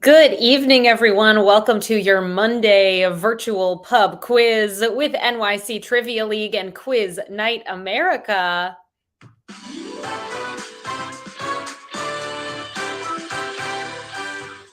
Good evening, everyone. Welcome to your Monday virtual pub quiz with NYC Trivia League and Quiz Night America.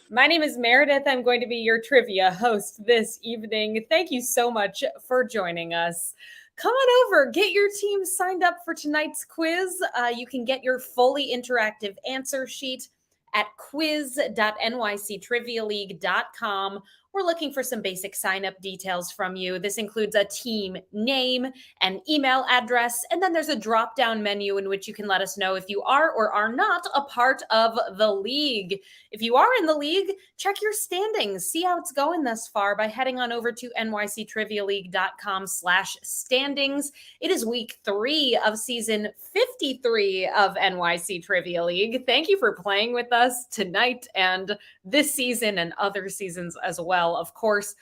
My name is Meredith. I'm going to be your trivia host this evening. Thank you so much for joining us. Come on over, get your team signed up for tonight's quiz. You can get your fully interactive answer sheet at quiz.nyctrivialeague.com. We're looking for some basic sign up details from you. This includes a team name, an email address, and then there's a drop down menu in which you can let us know if you are or are not a part of the league. If you are in the league, check your standings, see how it's going thus far by heading on over to nyctrivialeague.com/standings. It is week 3 of season 53 of NYC Trivia League. Thank you for playing with us tonight and this season and other seasons as well, of course.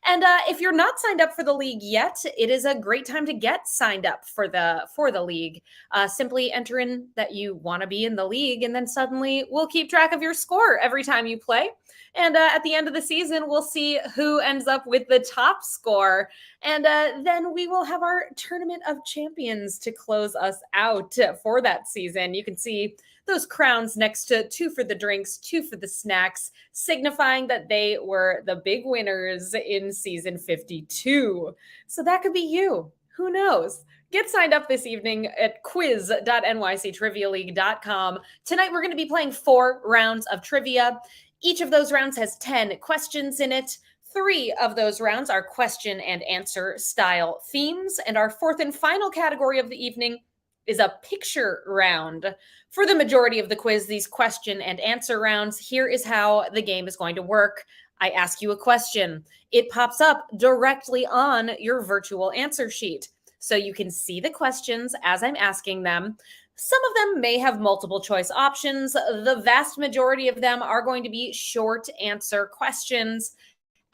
And if you're not signed up for the league yet, it is a great time to get signed up for the league. Simply enter in that you want to be in the league, and then suddenly we'll keep track of your score every time you play. And at the end of the season, we'll see who ends up with the top score. And then we will have our Tournament of Champions to close us out for that season. You can see those crowns next to 2 for the drinks, 2 for the snacks, signifying that they were the big winners in season 52. So that could be you. Who knows? Get signed up this evening at quiz.nyctrivialeague.com. Tonight, we're going to be playing 4 rounds of trivia. Each of those rounds has 10 questions in it. 3 of those rounds are question and answer style themes. And our 4th and final category of the evening is a picture round. For the majority of the quiz, these question and answer rounds, here is how the game is going to work. I ask you a question. It pops up directly on your virtual answer sheet. So you can see the questions as I'm asking them. Some of them may have multiple choice options. The vast majority of them are going to be short answer questions.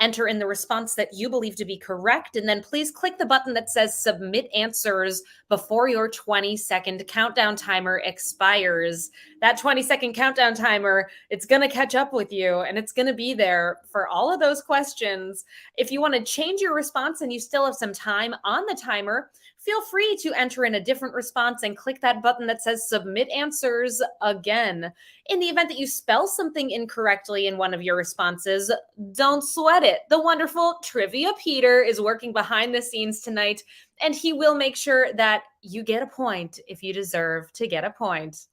Enter in the response that you believe to be correct, and then please click the button that says submit answers before your 20-second countdown timer expires. That 20-second countdown timer, it's going to catch up with you, and it's going to be there for all of those questions. If you want to change your response and you still have some time on the timer, feel free to enter in a different response and click that button that says submit answers again. In the event that you spell something incorrectly in one of your responses, don't sweat it. The wonderful Trivia Peter is working behind the scenes tonight, and he will make sure that you get a point if you deserve to get a point.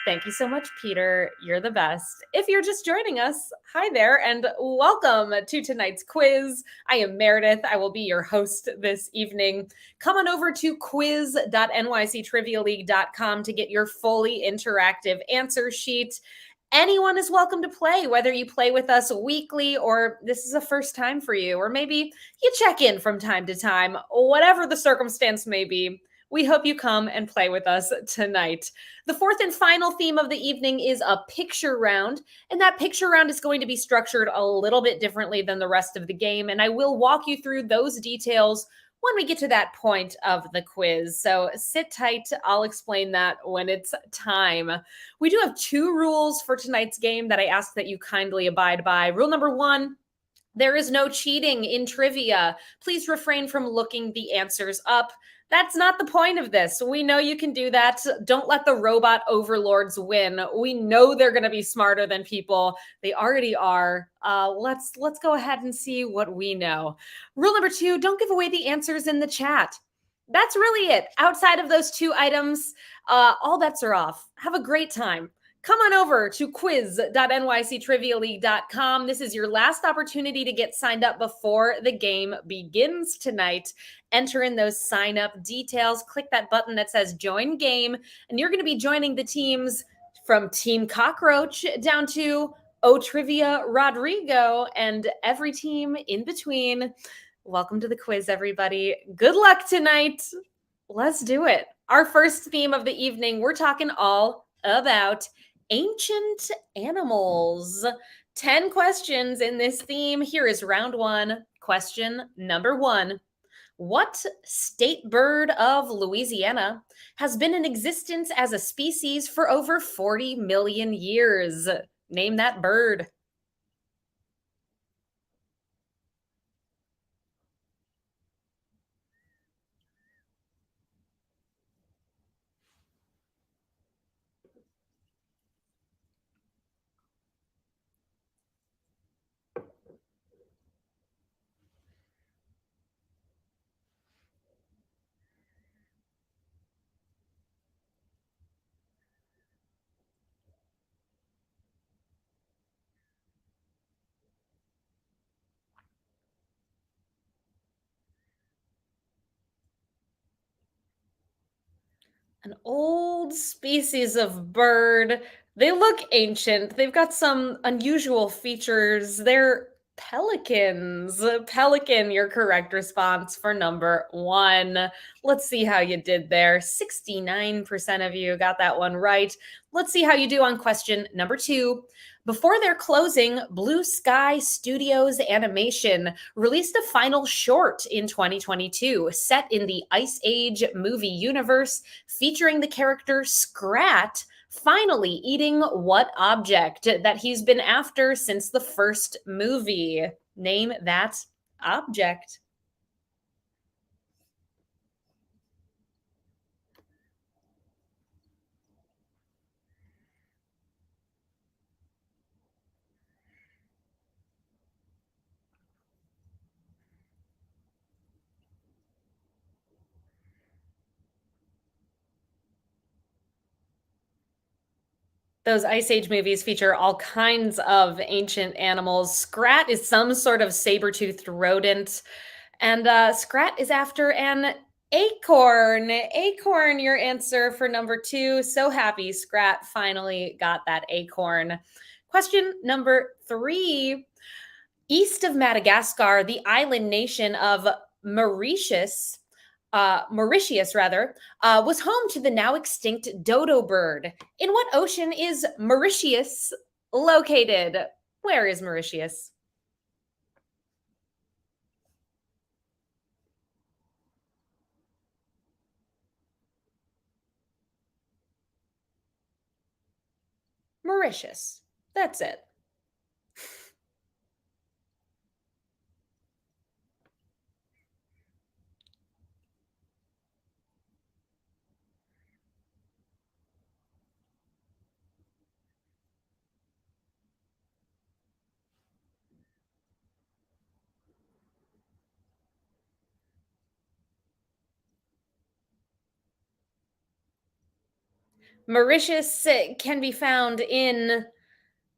Thank you so much, Peter. You're the best. If you're just joining us, hi there, and welcome to tonight's quiz. I am Meredith. I will be your host this evening. Come on over to quiz.nyctrivialeague.com to get your fully interactive answer sheet. Anyone is welcome to play, whether you play with us weekly or this is a first time for you, or maybe you check in from time to time, whatever the circumstance may be. We hope you come and play with us tonight. The 4th and final theme of the evening is a picture round, and that picture round is going to be structured a little bit differently than the rest of the game, and I will walk you through those details when we get to that point of the quiz. So sit tight. I'll explain that when it's time. We do have 2 rules for tonight's game that I ask that you kindly abide by. Rule number 1, there is no cheating in trivia. Please refrain from looking the answers up. That's not the point of this. We know you can do that. Don't let the robot overlords win. We know they're going to be smarter than people. They already are. Let's go ahead and see what we know. Rule number 2, don't give away the answers in the chat. That's really it. Outside of those 2 items, all bets are off. Have a great time. Come on over to quiz.nyctrivialeague.com. This is your last opportunity to get signed up before the game begins tonight. Enter in those sign up details. Click that button that says join game, and you're going to be joining the teams from Team Cockroach down to Trivia Rodrigo and every team in between. Welcome to the quiz, everybody. Good luck tonight. Let's do it. Our first theme of the evening, we're talking all about ancient animals. 10 questions in this theme. Here is round 1. Question number 1. What state bird of Louisiana has been in existence as a species for over 40 million years? Name that bird. An old species of bird. They look ancient. They've got some unusual features. They're pelicans. Pelican, your correct response for number one. Let's see how you did there. 69% of you got that one right. Let's see how you do on question number two. Before their closing, Blue Sky Studios Animation released a final short in 2022 set in the Ice Age movie universe featuring the character Scrat finally eating what object that he's been after since the first movie. Name that object. Those Ice Age movies feature all kinds of ancient animals. Scrat is some sort of saber-toothed rodent, and Scrat is after an acorn. Acorn, your answer for number two. So happy Scrat finally got that acorn. Question number three. East of Madagascar, the island nation of Mauritius rather, was home to the now extinct dodo bird. In what ocean is Mauritius located? Where is Mauritius? Mauritius. That's it. Mauritius can be found in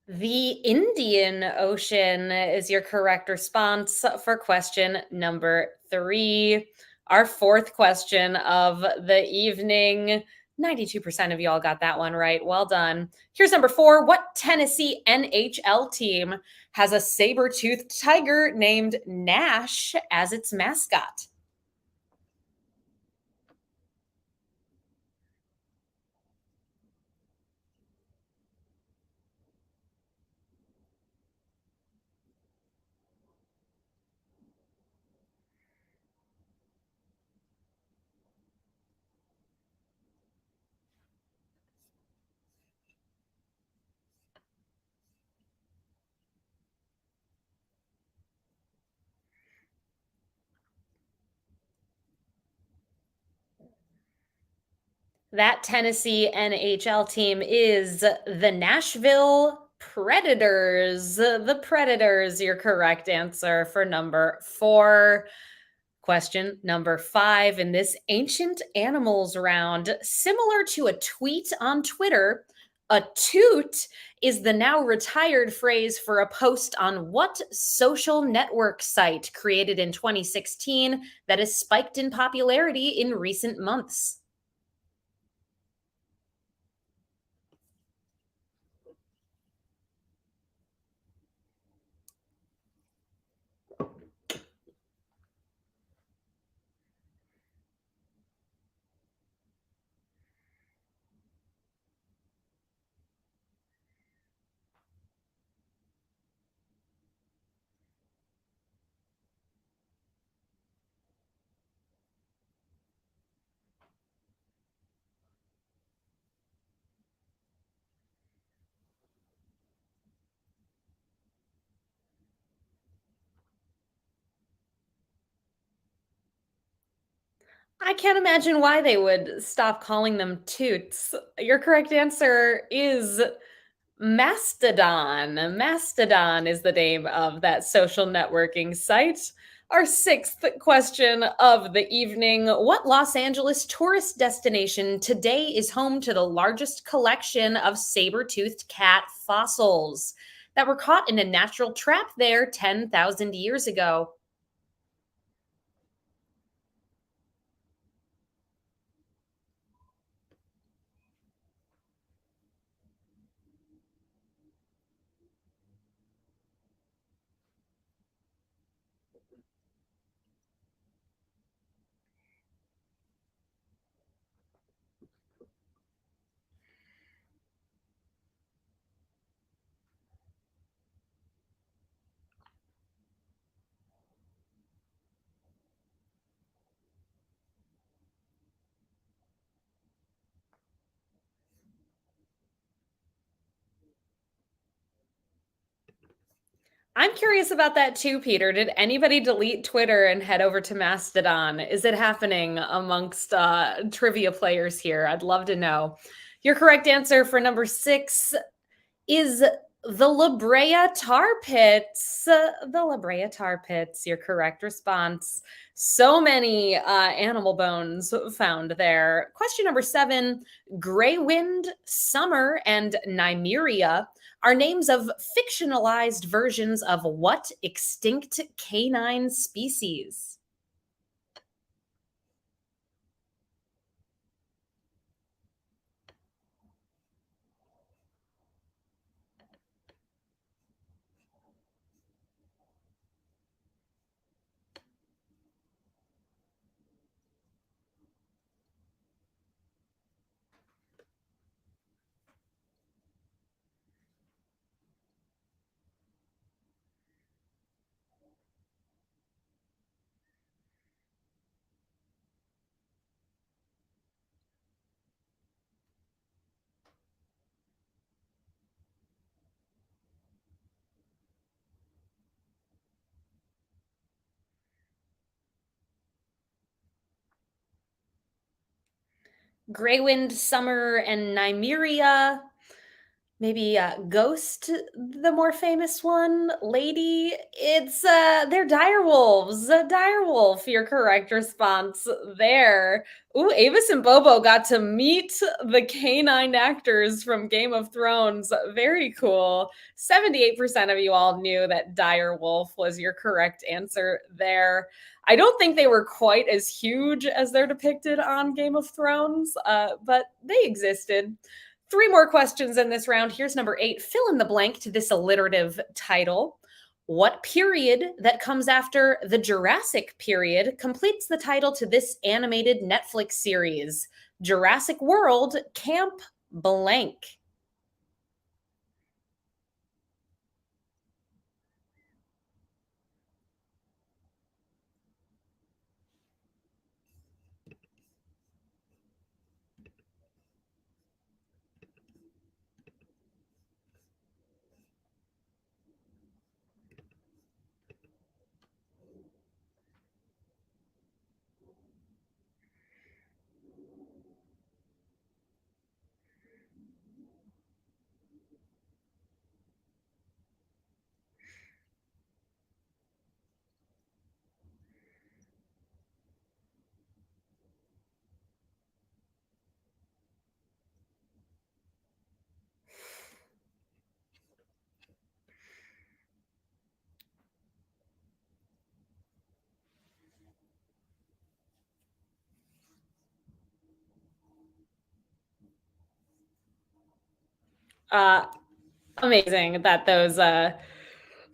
the Indian Ocean, is your correct response for question number three. Our fourth question of the evening. 92% of y'all got that one right. Well done. Here's number four. What Tennessee NHL team has a saber toothed tiger named Nash as its mascot? That Tennessee NHL team is the Nashville Predators. The Predators, your correct answer for number four. Question number five in this ancient animals round. Similar to a tweet on Twitter, a toot is the now retired phrase for a post on what social network site created in 2016 that has spiked in popularity in recent months? I can't imagine why they would stop calling them toots. Your correct answer is Mastodon. Mastodon is the name of that social networking site. Our sixth question of the evening. What Los Angeles tourist destination today is home to the largest collection of saber toothed cat fossils that were caught in a natural trap there 10,000 years ago? I'm curious about that too, Peter. Did anybody delete Twitter and head over to Mastodon? Is it happening amongst trivia players here? I'd love to know. Your correct answer for number 6 is the La Brea Tar Pits. The La Brea Tar Pits, your correct response. So many animal bones found there. Question number 7, Grey Wind, Summer, and Nymeria are names of fictionalized versions of what extinct canine species? Greywind, Summer, and Nymeria. Maybe Ghost, the more famous one. Lady, it's they're direwolves. Direwolf, your correct response there. Ooh, Avis and Bobo got to meet the canine actors from Game of Thrones. Very cool. 78% of you all knew that direwolf was your correct answer there. I don't think they were quite as huge as they're depicted on Game of Thrones, but they existed. Three more questions in this round. Here's number 8. Fill in the blank to this alliterative title. What period that comes after the Jurassic period completes the title to this animated Netflix series? Jurassic World Camp Blank. Uh, Amazing that those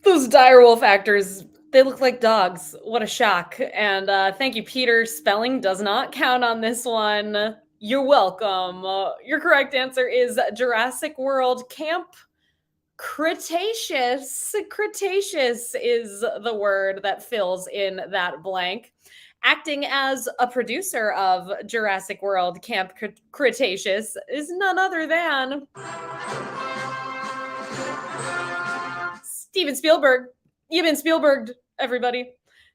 direwolf actors, they look like dogs. What a shock. And thank you, Peter. Spelling does not count on this one. You're welcome. Your correct answer is Jurassic World Camp Cretaceous. Cretaceous is the word that fills in that blank. Acting as a producer of Jurassic World Camp Cretaceous is none other than Steven Spielberg. You've been Spielberged, everybody.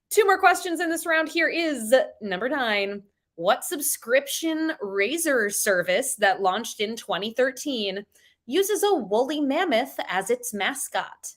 Two more questions in this round. Here is number 9. What subscription razor service that launched in 2013 uses a woolly mammoth as its mascot?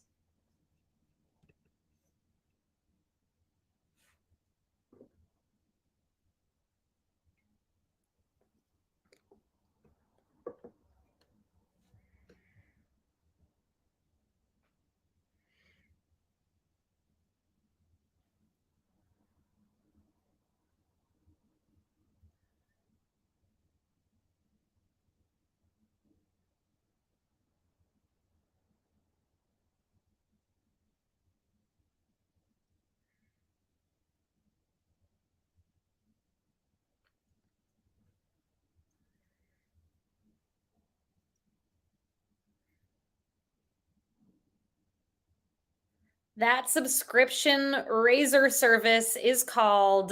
That subscription razor service is called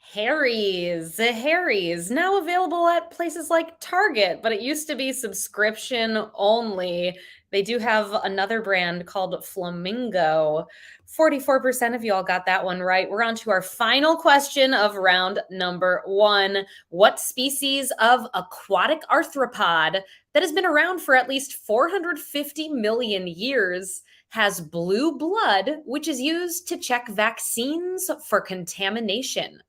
Harry's, now available at places like Target, but it used to be subscription only. They do have another brand called Flamingo. 44% of y'all got that one right. We're on to our final question of round number one. What species of aquatic arthropod that has been around for at least 450 million years has blue blood, which is used to check vaccines for contamination?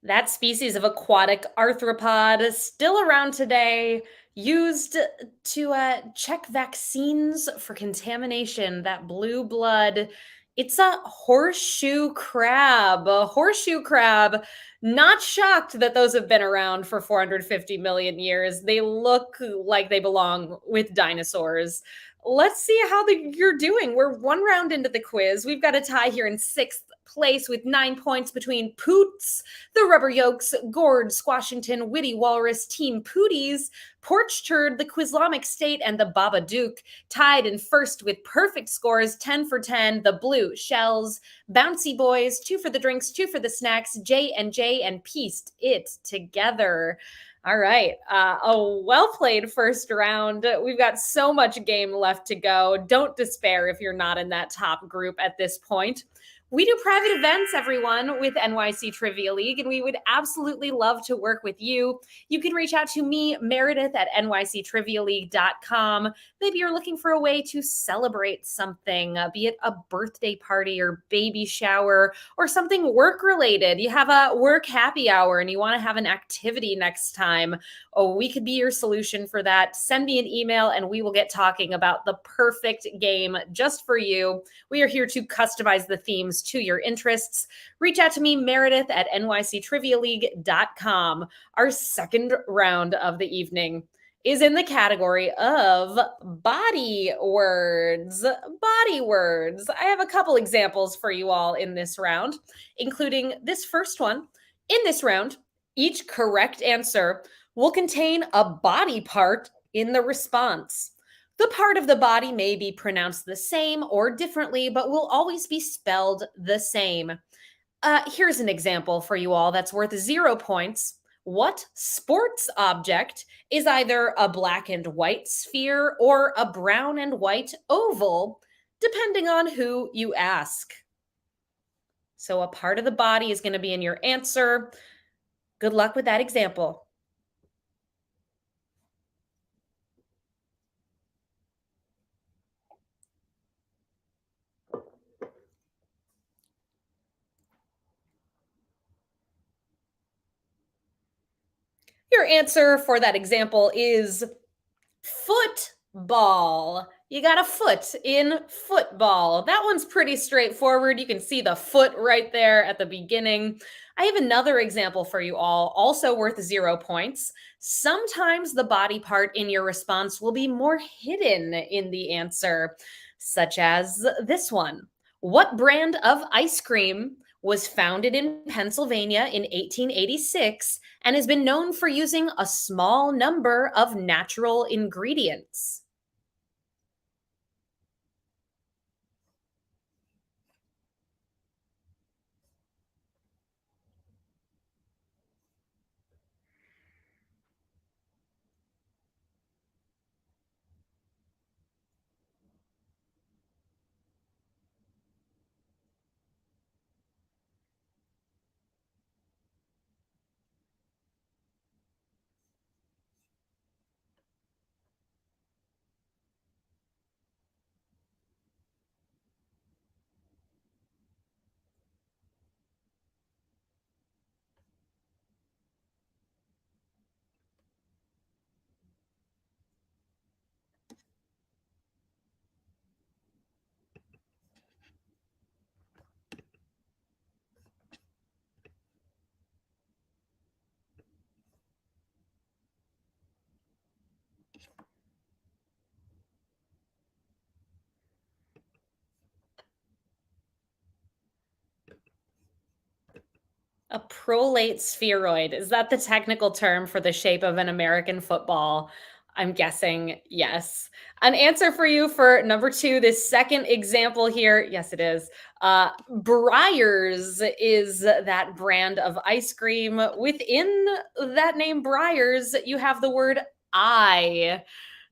That species of aquatic arthropod is still around today, used to check vaccines for contamination. That blue blood. It's a horseshoe crab. A horseshoe crab. Not shocked that those have been around for 450 million years. They look like they belong with dinosaurs. Let's see how you're doing. We're one round into the quiz. We've got a tie here in sixth place with 9 points between Poots, the Rubber Yolks, Gord, Squashington, Witty Walrus, Team Pooties, Porch Turd, the Quizlamic State, and the Baba Duke. Tied in first with perfect scores 10 for 10, the Blue Shells, Bouncy Boys, 2 for the drinks, 2 for the snacks, J and pieced it together. All right. A well played first round. We've got so much game left to go. Don't despair if you're not in that top group at this point. We do private events, everyone, with NYC Trivia League, and we would absolutely love to work with you. You can reach out to me, Meredith, at nyctrivialeague.com. Maybe you're looking for a way to celebrate something, be it a birthday party or baby shower or something work related. You have a work happy hour and you want to have an activity next time. Oh, we could be your solution for that. Send me an email and we will get talking about the perfect game just for you. We are here to customize the themes to your interests. Reach out to me, Meredith, at nyctrivialeague.com. Our second round of the evening is in the category of body words. Body words. I have a couple examples for you all in this round, including this first one. In this round, each correct answer will contain a body part in the response. The part of the body may be pronounced the same or differently, but will always be spelled the same. Here's an example for you all that's worth 0 points. What sports object is either a black and white sphere or a brown and white oval, depending on who you ask? So, a part of the body is going to be in your answer. Good luck with that example. Your answer for that example is football. You got a foot in football. That one's pretty straightforward. You can see the foot right there at the beginning. I have another example for you all, also worth 0 points. Sometimes the body part in your response will be more hidden in the answer, such as this one. What brand of ice cream was founded in Pennsylvania in 1886 and has been known for using a small number of natural ingredients? A prolate spheroid. Is that the technical term for the shape of an American football? I'm guessing yes. An answer for you for number two, this second example here. Yes, it is. Breyers is that brand of ice cream. Within that name, Breyers, you have the word I.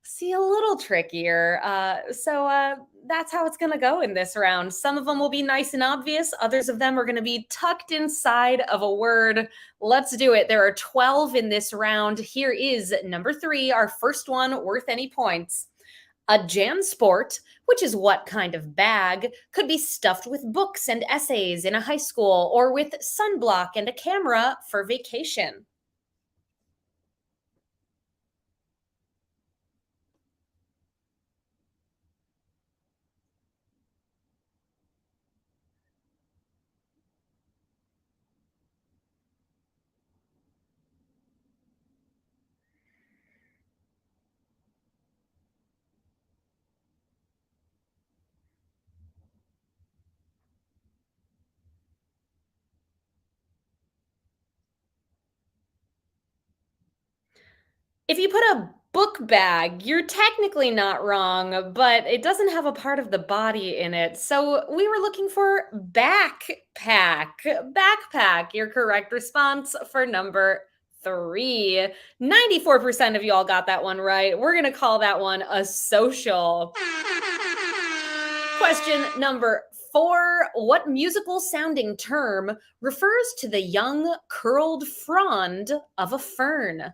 See, a little trickier. So that's how it's going to go in this round. Some of them will be nice and obvious. Others of them are going to be tucked inside of a word. Let's do it. There are 12 in this round. Here is number three, our first one worth any points. A JanSport, which is what kind of bag, could be stuffed with books and essays in a high school or with sunblock and a camera for vacation. If you put a book bag, you're technically not wrong, but it doesn't have a part of the body in it. So we were looking for backpack. Backpack, your correct response for number three. 94% of y'all got that one right. We're going to call that one a social. Question number four. What musical sounding term refers to the young curled frond of a fern?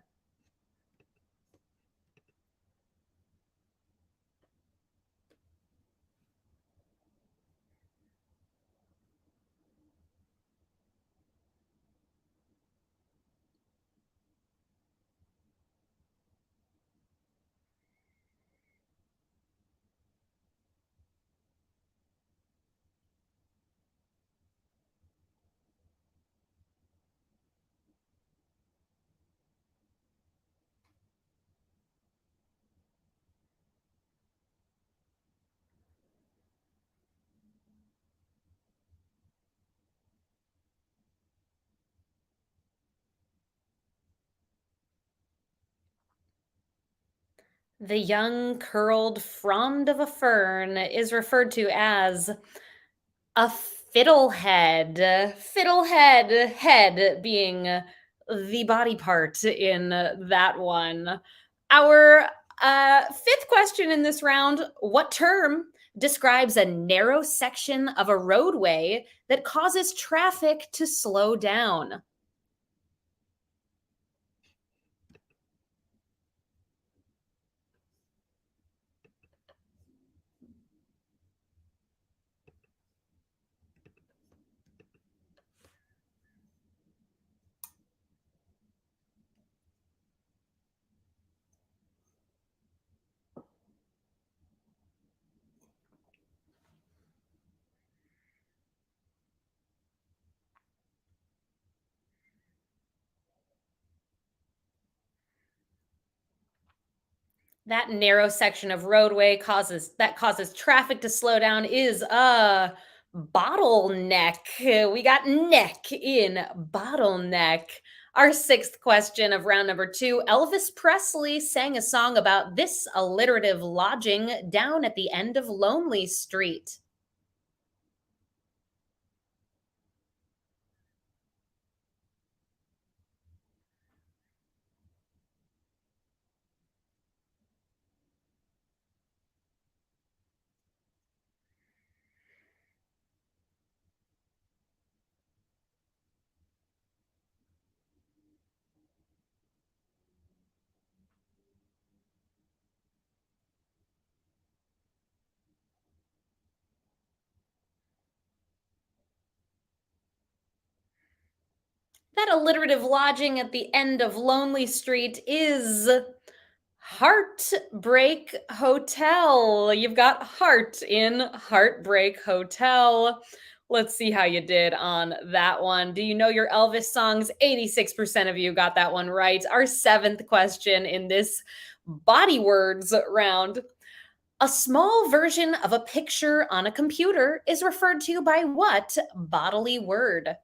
The young curled frond of a fern is referred to as a fiddlehead. Fiddlehead, head being the body part in that one. Our fifth question in this round. What term describes a narrow section of a roadway that causes traffic to slow down? That narrow section of roadway causes traffic to slow down is a bottleneck. We got neck in bottleneck. Our sixth question of round number two. Elvis Presley sang a song about this alliterative lodging down at the end of Lonely Street. That alliterative lodging at the end of Lonely Street is Heartbreak Hotel. You've got heart in Heartbreak Hotel. Let's see how you did on that one. Do you know your Elvis songs? 86% of you got that one right. Our seventh question in this body words round. A small version of a picture on a computer is referred to by what bodily word?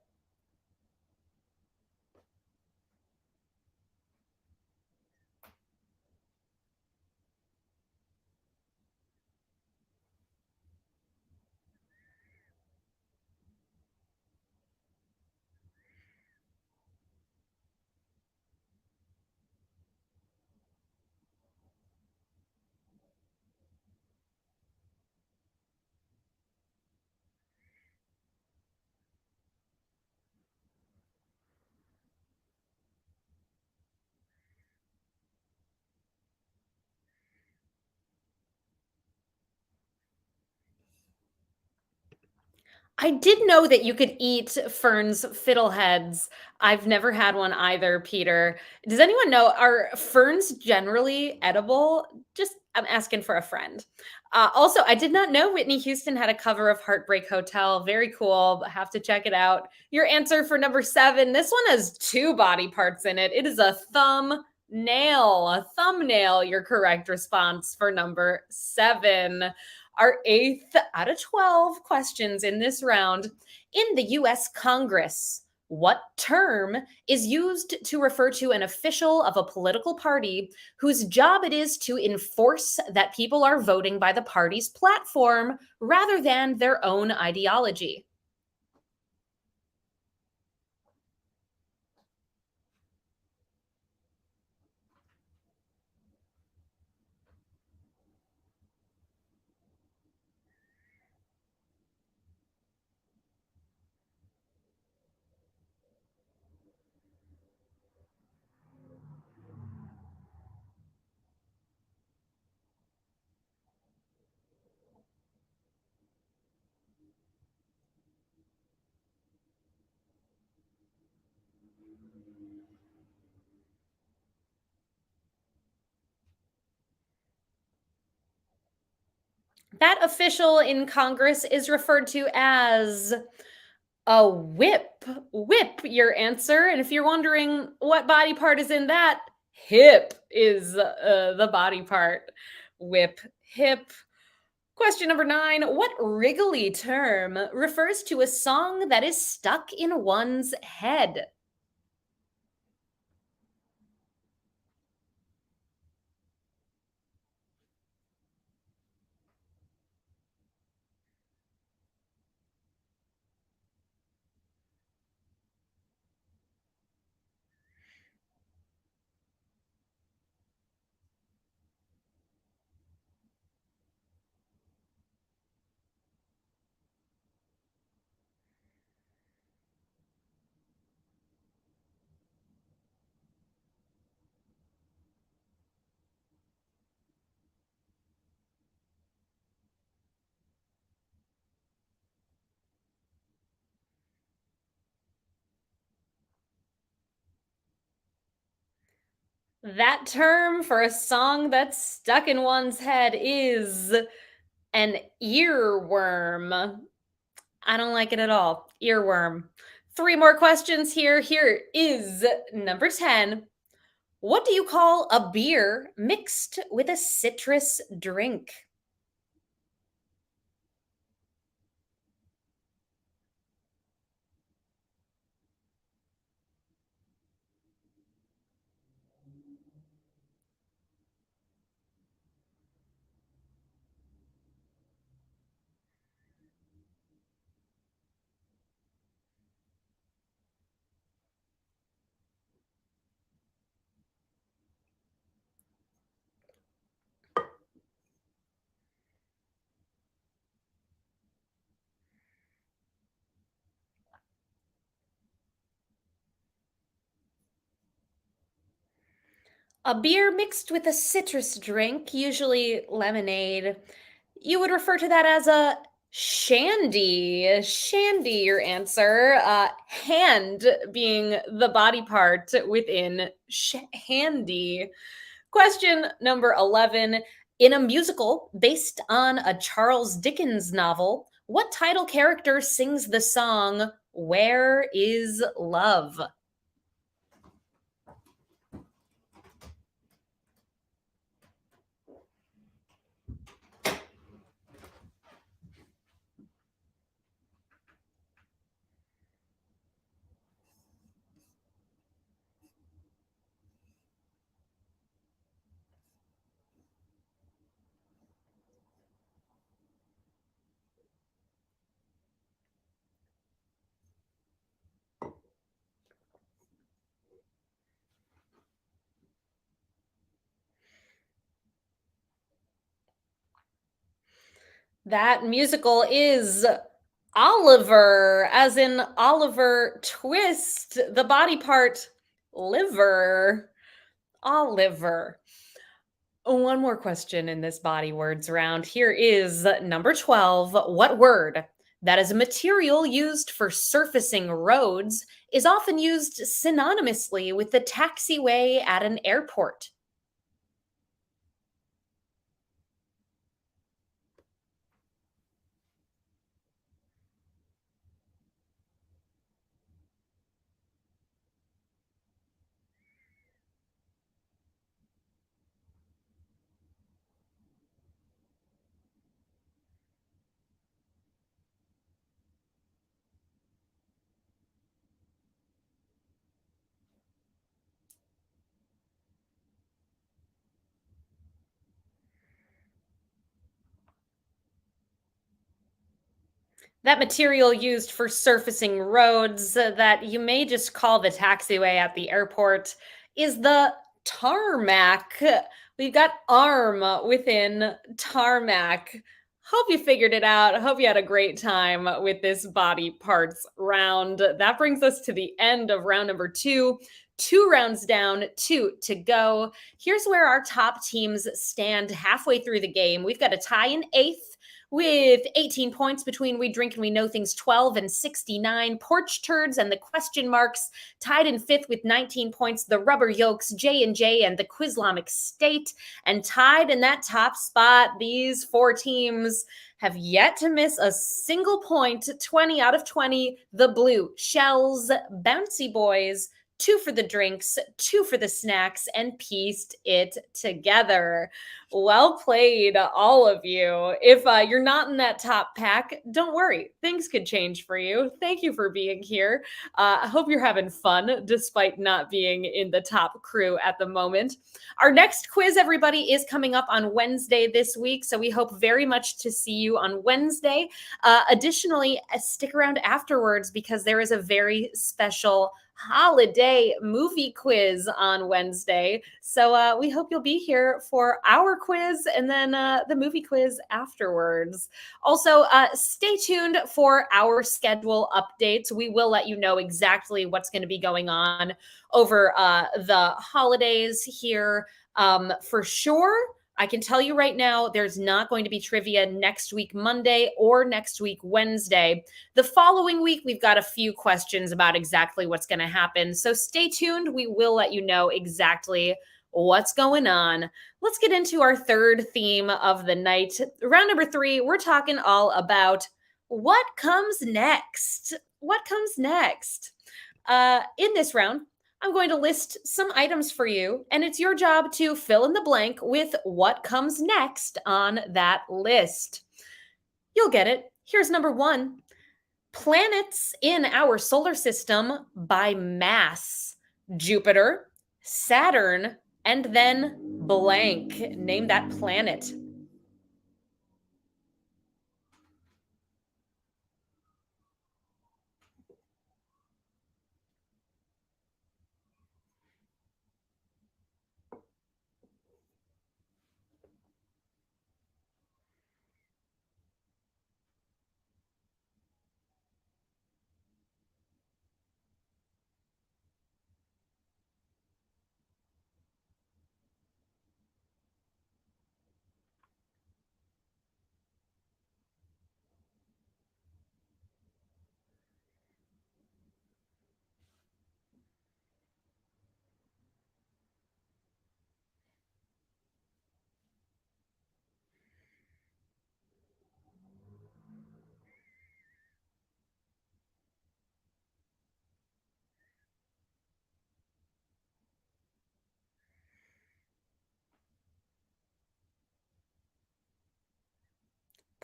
I did know that you could eat ferns fiddleheads. I've never had one either, Peter. Does anyone know, are ferns generally edible? Just, I'm asking for a friend. Also, I did not know Whitney Houston had a cover of Heartbreak Hotel. Very cool. Have to check it out. Your answer for number 7. This one has 2 body parts in it. It is a thumbnail. A thumbnail, your correct response for number 7. Our 8th out of 12 questions in this round. In the US Congress, what term is used to refer to an official of a political party whose job it is to enforce that people are voting by the party's platform rather than their own ideology? That official in Congress is referred to as a whip. Whip, your answer. And if you're wondering what body part is in that, hip is the body part. Whip, hip. Question number 9. What wriggly term refers to a song that is stuck in one's head? That term for a song that's stuck in one's head is an earworm. I don't like it at all. Earworm. 3 more questions here. Here is number 10. What do you call a beer mixed with a citrus drink? A beer mixed with a citrus drink, usually lemonade. You would refer to that as a shandy. Shandy, your answer. Hand being the body part within handy. Question number 11. In a musical based on a Charles Dickens novel, what title character sings the song Where is Love? That musical is Oliver, as in Oliver Twist, the body part liver. Oliver. One more question in this body words round. Here is number 12. What word That is a material used for surfacing roads, is often used synonymously with the taxiway at an airport. That material used for surfacing roads that you may just call the taxiway at the airport is the tarmac. We've got arm within tarmac. Hope you figured it out. Hope you had a great time with this body parts round. That brings us to the end of round number two. 2 rounds down, two to go. Here's where our top teams stand halfway through the game. We've got a tie in eighth with 18 points between We Drink and We Know Things 12 and 69. Porch Turds and the Question Marks tied in fifth with 19 points. The Rubber Yolks, J&J and the Quizlamic State. And tied in that top spot, these four teams have yet to miss a single point. 20 out of 20. The Blue Shells, Bouncy Boys, 2 for the drinks, 2 for the snacks, and pieced it together. Well played, all of you. If you're not in that top pack, don't worry. Things could change for you. Thank you for being here. I hope you're having fun despite not being in the top crew at the moment. Our next quiz, everybody, is coming up on Wednesday this week. So we hope very much to see you on Wednesday. Additionally, stick around afterwards because there is a very special holiday movie quiz on Wednesday. So we hope you'll be here for our quiz and then the movie quiz afterwards. Also, stay tuned for our schedule updates. We will let you know exactly what's going to be going on over the holidays here for sure. I can tell you right now, there's not going to be trivia next week, Monday, or next week, Wednesday. The following week, we've got a few questions about exactly what's going to happen. So stay tuned. We will let you know exactly what's going on. Let's get into our third theme of the night. Round number 3, we're talking all about what comes next. What comes next? In this round, I'm going to list some items for you, and it's your job to fill in the blank with what comes next on that list. You'll get it. Here's number 1. Planets in our solar system by mass: Jupiter, Saturn, and then blank. Name that planet.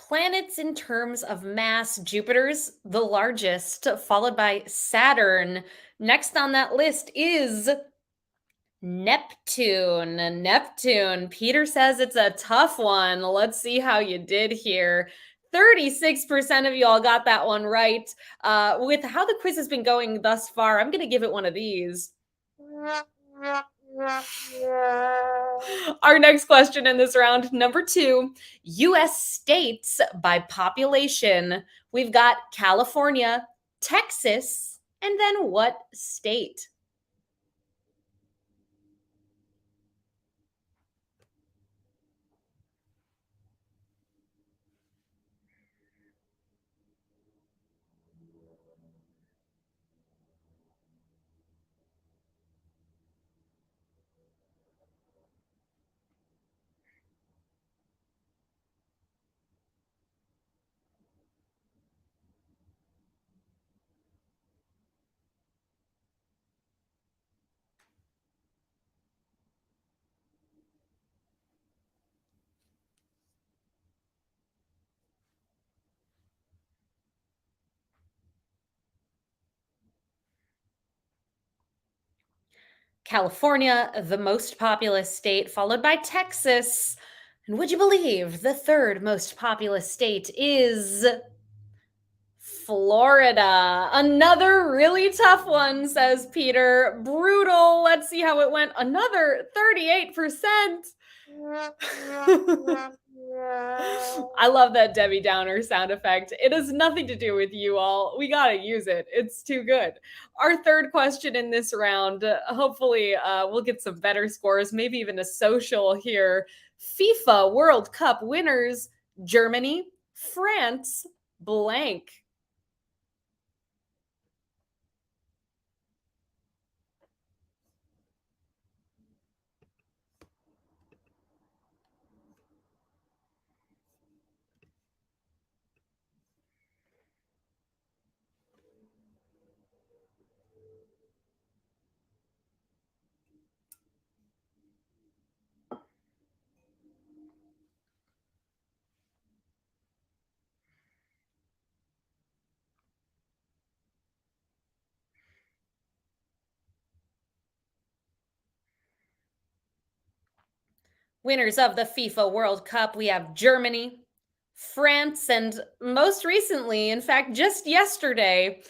Planets in terms of mass: Jupiter's the largest, followed by Saturn. Next on that list is Neptune. Neptune. Peter says it's a tough one. Let's see how you did here. 36% of y'all got that one right. With how the quiz has been going thus far, I'm going to give it one of these. Our next question in this round, number 2, US states by population. We've got California, Texas, and then what state? California, the most populous state, followed by Texas. And would you believe the third most populous state is Florida? Another really tough one, says Peter. Brutal. Let's see how it went. Another 38%. I love that Debbie Downer sound effect. It has nothing to do with you all. We got to use it. It's too good. Our third question in this round, hopefully, we'll get some better scores, maybe even a social here. FIFA World Cup winners Germany, France, blank. Winners of the FIFA World Cup, we have Germany, France, and most recently, in fact, just yesterday,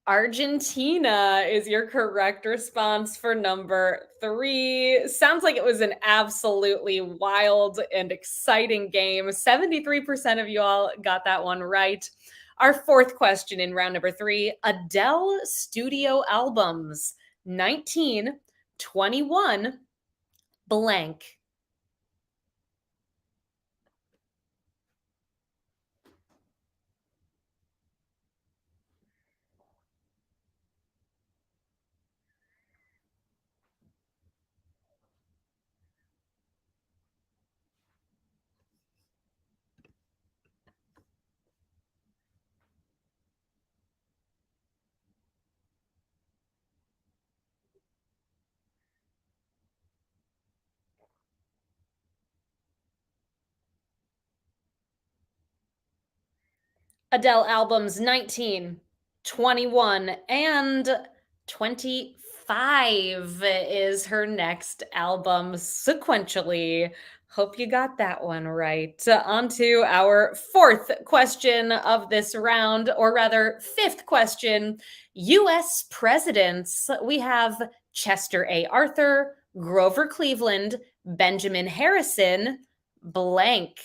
Argentina is your correct response for number 3. Sounds like it was an absolutely wild and exciting game. 73% of you all got that one right. Our fourth question in round number 3, Adele studio albums 19, 21, blank. Adele albums 19, 21, and 25 is her next album sequentially. Hope you got that one right. On to our fourth question of this round, or rather, fifth question. US presidents. We have Chester A. Arthur, Grover Cleveland, Benjamin Harrison, blank.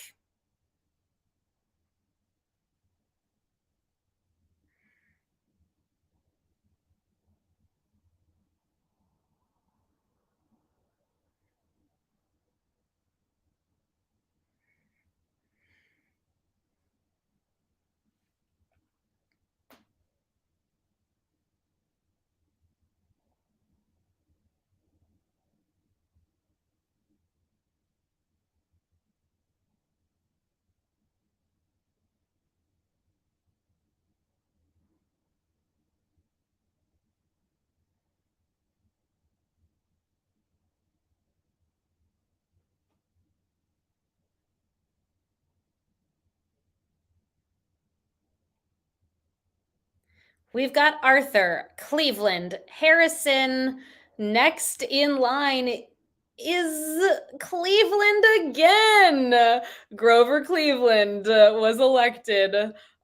We've got Arthur, Cleveland, Harrison. Next in line is Cleveland again. Grover Cleveland was elected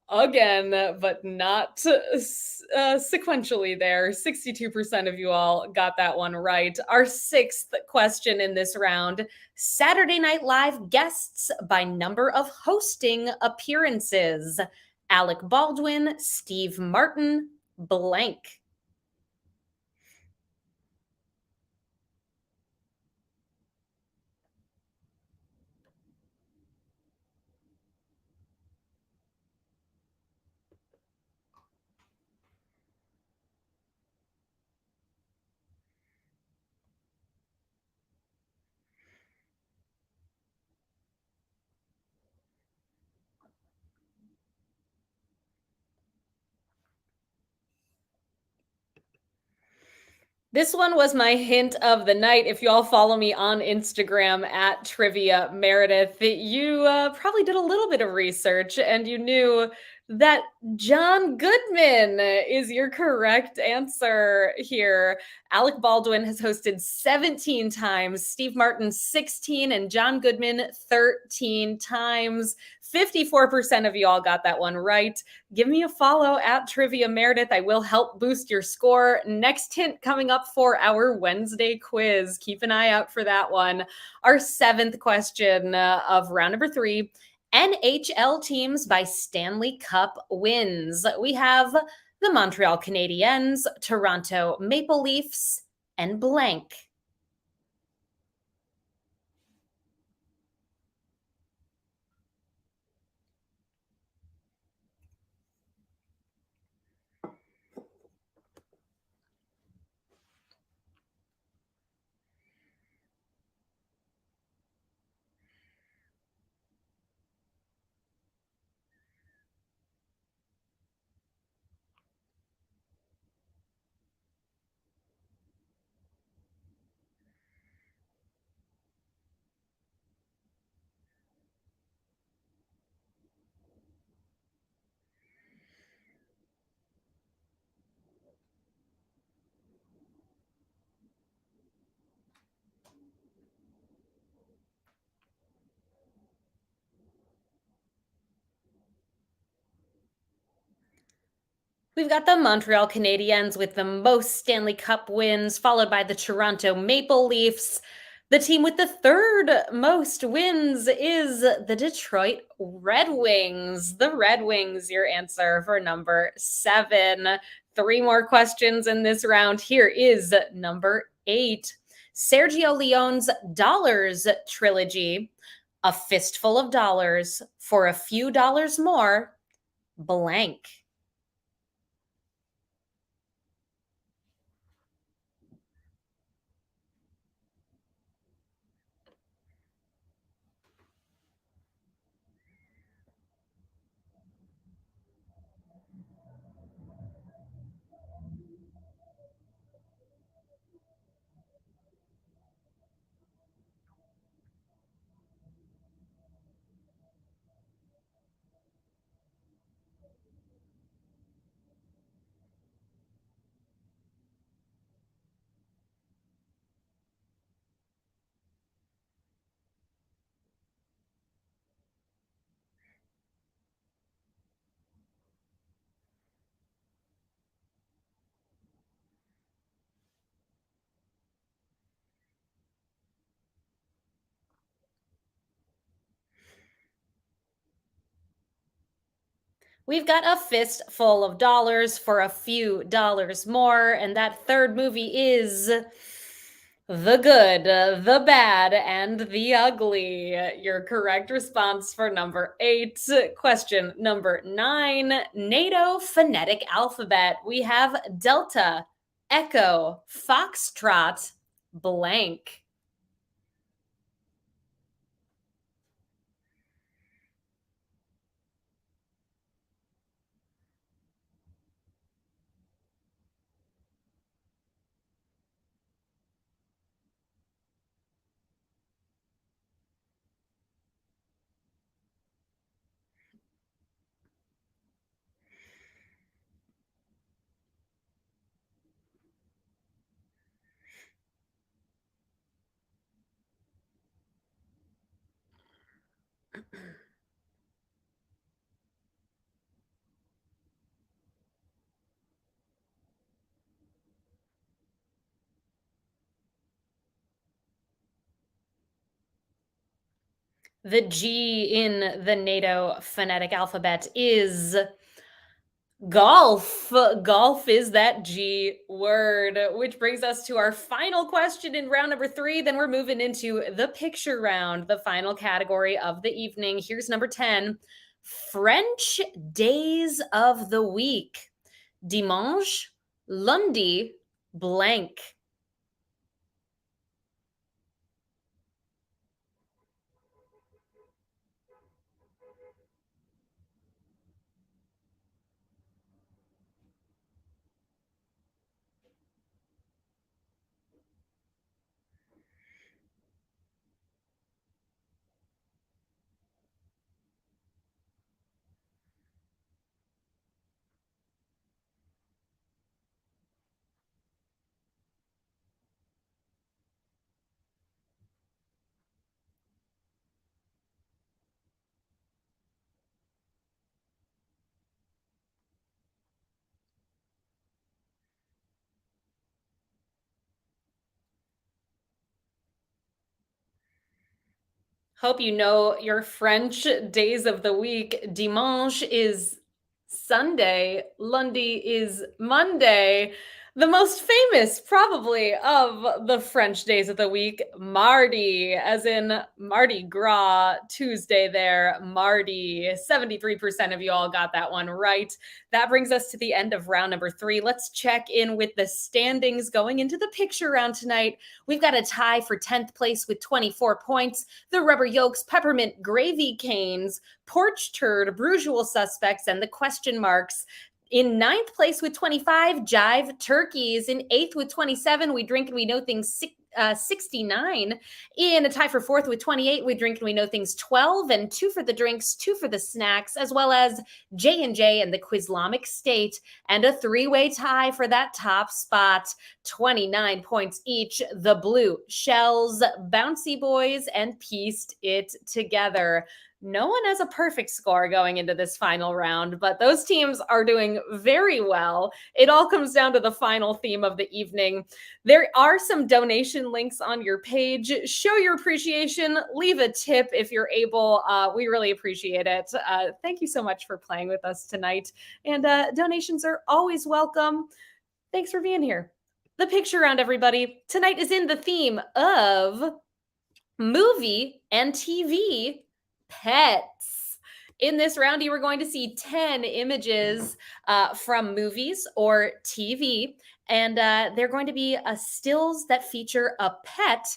again, but not sequentially there. 62% of you all got that one right. Our sixth question in this round, Saturday Night Live guests by number of hosting appearances. Alec Baldwin, Steve Martin, blank. This one was my hint of the night. If you all follow me on Instagram at Trivia Meredith, you probably did a little bit of research and you knew That John Goodman is your correct answer here. Alec Baldwin has hosted 17 times, Steve Martin 16, and John Goodman 13 times. 54% of you all got that one right. Give me a follow at Trivia Meredith. I will help boost your score. Next hint coming up for our Wednesday quiz. Keep an eye out for that one. Our seventh question of round number 3. NHL teams by Stanley Cup wins. We have the Montreal Canadiens, Toronto Maple Leafs, and blank. We've got the Montreal Canadiens with the most Stanley Cup wins, followed by the Toronto Maple Leafs. The team with the third most wins is the Detroit Red Wings. The Red Wings, your answer for number 7. 3 more questions in this round. Here is number 8. Sergio Leone's Dollars trilogy, A Fistful of Dollars for a Few Dollars More, blank. We've got A Fistful of Dollars for a Few Dollars More, and that third movie is The Good, the Bad, and the Ugly. Your correct response for number 8. Question number 9. NATO phonetic alphabet. We have Delta, Echo, Foxtrot, blank. The G in the NATO phonetic alphabet is golf. Golf is that G word, which brings us to our final question in round number 3. Then we're moving into the picture round, the final category of the evening. Here's number 10. French days of the week. Dimanche, lundi, blank. Hope you know your French days of the week. Dimanche is Sunday, lundi is Monday. The most famous, probably, of the French days of the week, Mardi, as in Mardi Gras, Tuesday there, Mardi. 73% of you all got that one right. That brings us to the end of round number 3. Let's check in with the standings going into the picture round tonight. We've got a tie for 10th place with 24 points. The Rubber Yolks, Peppermint Gravy Canes, Porch Turd, Brusual Suspects, and the question marks. In 9th place with 25, Jive Turkeys. In 8th with 27, We Drink and We Know Things 69. In a tie for 4th with 28, We Drink and We Know Things 12, and 2 for the drinks, 2 for the snacks, as well as J&J and the Quizlamic State, and a 3-way tie for that top spot. 29 points each. The Blue Shells, Bouncy Boys, and Pieced It Together. No one has a perfect score going into this final round, but those teams are doing very well. It all comes down to the final theme of the evening. There are some donation links on your page. Show your appreciation. Leave a tip if you're able. We really appreciate it. Thank you so much for playing with us tonight. And donations are always welcome. Thanks for being here. The picture round, everybody. Tonight is in the theme of movie and TV pets. In this round, you are going to see 10 images from movies or TV, and they're going to be stills that feature a pet.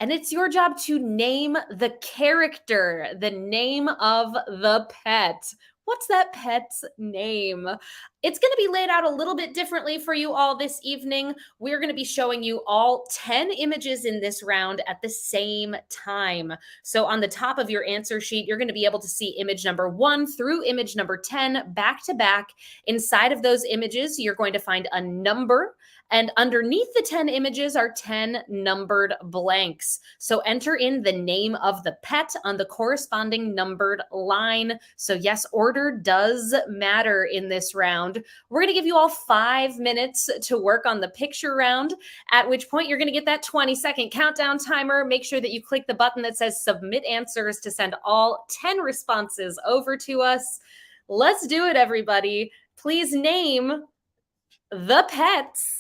And it's your job to name the character, the name of the pet. What's that pet's name? It's going to be laid out a little bit differently for you all this evening. We're going to be showing you all 10 images in this round at the same time. So on the top of your answer sheet, you're going to be able to see image number 1 through image number 10 back to back. Inside of those images, you're going to find a number, and underneath the 10 images are 10 numbered blanks. So enter in the name of the pet on the corresponding numbered line. So yes, order does matter in this round. We're going to give you all 5 minutes to work on the picture round, at which point you're going to get that 20-second countdown timer. Make sure that you click the button that says submit answers to send all 10 responses over to us. Let's do it, everybody. Please name the pets.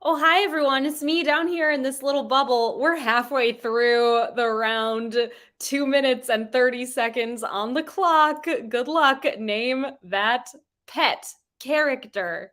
Oh, hi everyone. It's me down here in this little bubble. We're halfway through the round, 2 minutes and 30 seconds on the clock. Good luck. Name that pet character.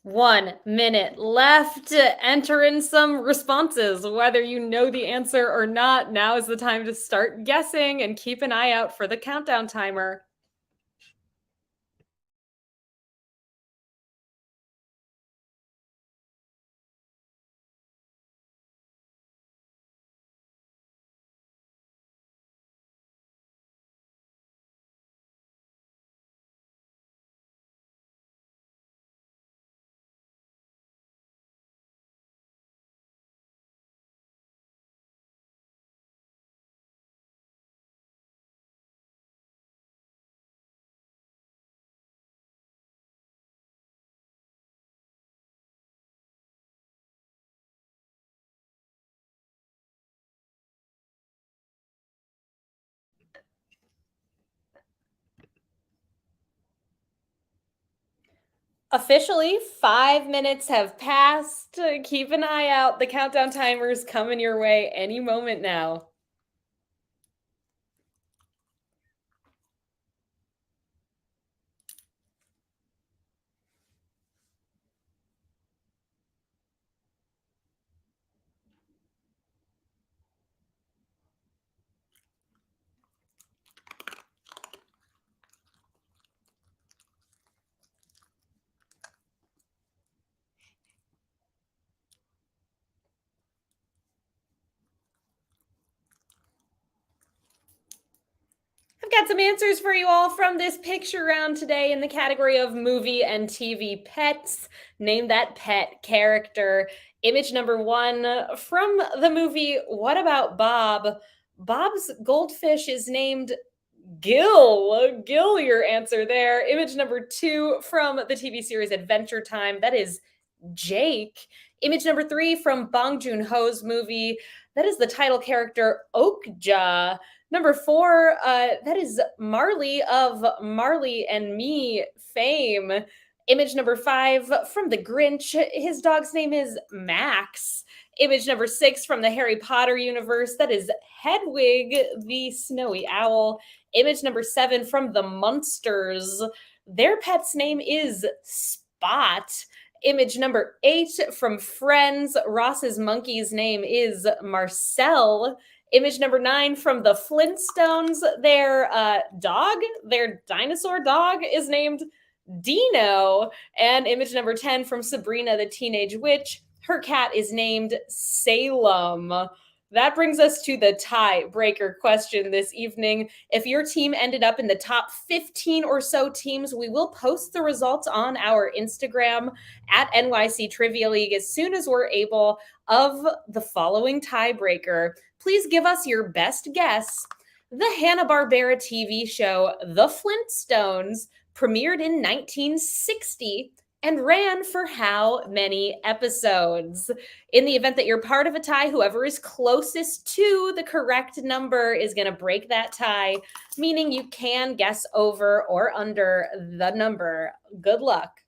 One minute left. Enter in some responses. Whether you know the answer or not, now is the time to start guessing and keep an eye out for the countdown timer. Officially, 5 minutes have passed. Keep an eye out. The countdown timer is coming your way any moment now. I've got some answers for you all from this picture round today in the category of movie and TV pets. Name that pet character. Image number one from the movie What About Bob? Bob's goldfish is named Gil. Gil, your answer there. Image number two from the TV series Adventure Time. That is Jake. Image number three from Bong Joon Ho's movie. That is the title character Okja. Number four, that is Marley of Marley and Me fame. Image number five from The Grinch. His dog's name is Max. Image number six from the Harry Potter universe. That is Hedwig, the snowy owl. Image number seven from the Munsters. Their pet's name is Spot. Image number eight from Friends. Ross's monkey's name is Marcel. Image number nine from the Flintstones. Their dinosaur dog is named Dino. And image number 10 from Sabrina the Teenage Witch. Her cat is named Salem. That brings us to the tiebreaker question this evening. If your team ended up in the top 15 or so teams, we will post the results on our Instagram at NYC Trivia League as soon as we're able of the following tiebreaker. Please give us your best guess. The Hanna-Barbera TV show The Flintstones premiered in 1960 and ran for how many episodes? In the event that you're part of a tie, whoever is closest to the correct number is going to break that tie, meaning you can guess over or under the number. Good luck.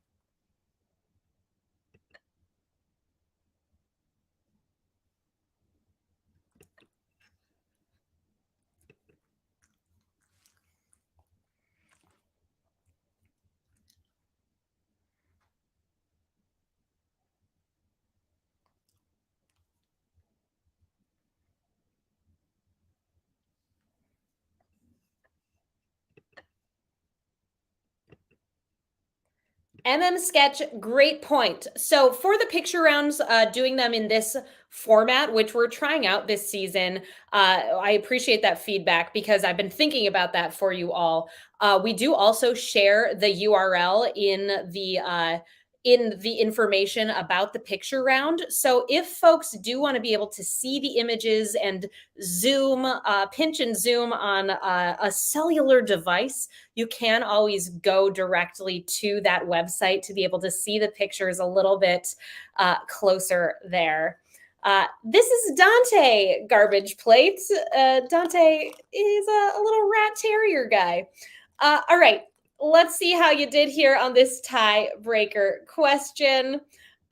Sketch, great point. So for the picture rounds, doing them in this format, which we're trying out this season, I appreciate that feedback because I've been thinking about that for you all. We do also share the URL in the information about the picture round. So if folks do want to be able to see the images and zoom, pinch and zoom on a cellular device, you can always go directly to that website to be able to see the pictures a little bit closer there. This is Dante Garbage Plate. Dante is a little rat terrier guy. All right, let's see how you did here on this tiebreaker question.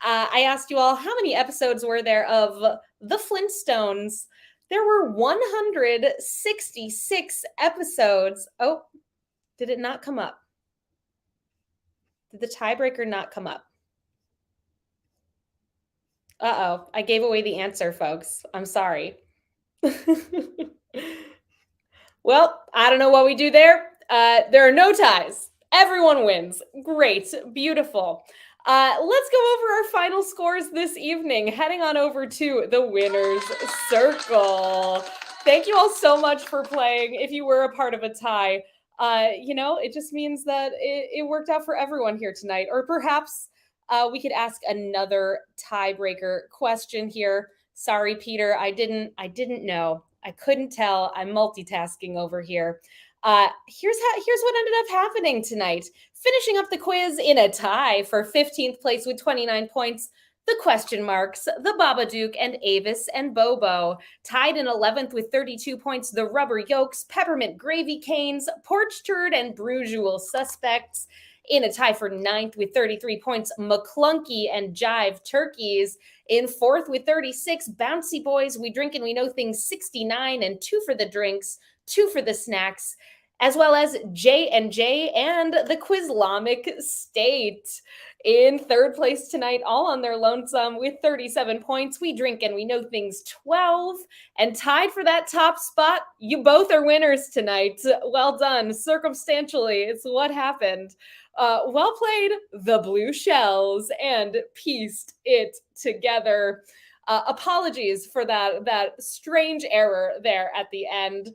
I asked you all, how many episodes were there of The Flintstones? There were 166 episodes. Oh, did it not come up? Did the tiebreaker not come up? Uh-oh, I gave away the answer, folks. I'm sorry. Well, I don't know what we do there. There are no ties. Everyone wins. Great. Beautiful. Let's go over our final scores this evening, heading on over to the winner's circle. Thank you all so much for playing. If you were a part of a tie, it just means that it worked out for everyone here tonight. Or perhaps we could ask another tiebreaker question here. Sorry, Peter, I didn't know. I couldn't tell. I'm multitasking over here. Here's what ended up happening tonight. Finishing up the quiz in a tie for 15th place with 29 points. The question marks, the Babadook and Avis and Bobo. Tied in 11th with 32 points, the Rubber Yolks, Peppermint Gravy Canes, Porch Turd, and Brujual Suspects. In a tie for 9th with 33 points, McClunky and Jive Turkeys. In 4th with 36, Bouncy Boys, We Drink and We Know Things 69, and 2 for the drinks, 2 for the snacks, as well as J&J and the Quizlamic State. In 3rd place tonight, all on their lonesome with 37 points, We Drink and We Know Things 12. And tied for that top spot, you both are winners tonight. Well done. Circumstantially, it's what happened. Well played, the Blue Shells, and pieced it together. Apologies for that strange error there at the end.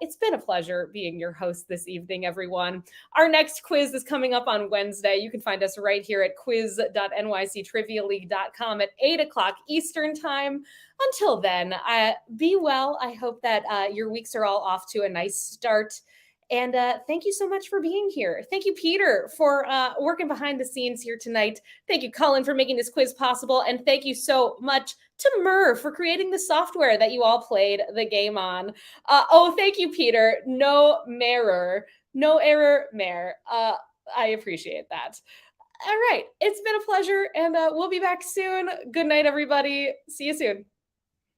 It's been a pleasure being your host this evening, everyone. Our next quiz is coming up on Wednesday. You can find us right here at quiz.nyctrivialeague.com at 8 o'clock Eastern time. Until then, be well. I hope that your weeks are all off to a nice start. And thank you so much for being here. Thank you, Peter, for working behind the scenes here tonight. Thank you, Colin, for making this quiz possible. And thank you so much to Mur for creating the software that you all played the game on. Thank you, Peter. No error, Mayor. I appreciate that. All right. It's been a pleasure, and we'll be back soon. Good night, everybody. See you soon.